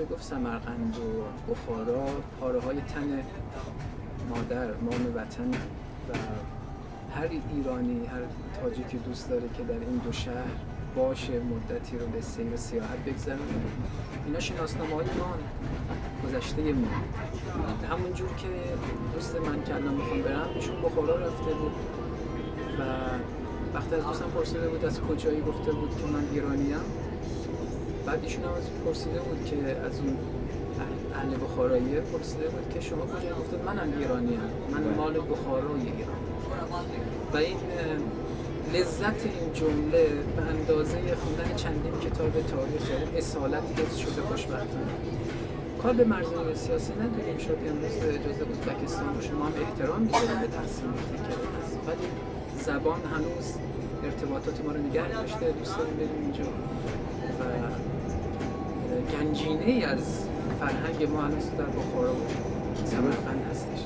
میشه گفت سمرقند و بخارا پاره‌های تن مادر، مام وطن و هر ایرانی، هر تاجیکی دوست داره که در این دو شهر باشه، مدتی رو به سیر سیاحت بگذرونه. اینا شناسنامه‌های ما، گذشته ما. همون جور که دوست من که الان میخوام برم، ایشون بخارا رفته بود و وقتی از دوستم پرسیده بود از کجایی، گفته بود که من ایرانیم. بعد ایشون هم از پرسیده بود که از اون اهل بخاراییه، پرسیده بود که شما کجایی، گفته منم ایرانیم، من مال بخارای ایران. و این لذت این جمله به اندازه خوندن چندین کتاب تاریخ اصالتی حفظ شده خوشبختانه. کار به مرزهای سیاسی نداریم، شاید امروز اجازه ازبکستان باشه، ما هم احترام می‌ذاریم به تصمیماتی که هست، ولی زبان هنوز ارتباطات ما رو نگه داشته. دوست داریم بریم اینجا و گنجینه‌ای از فرهنگ ما هنوز در بخارا و سمرقند هستش.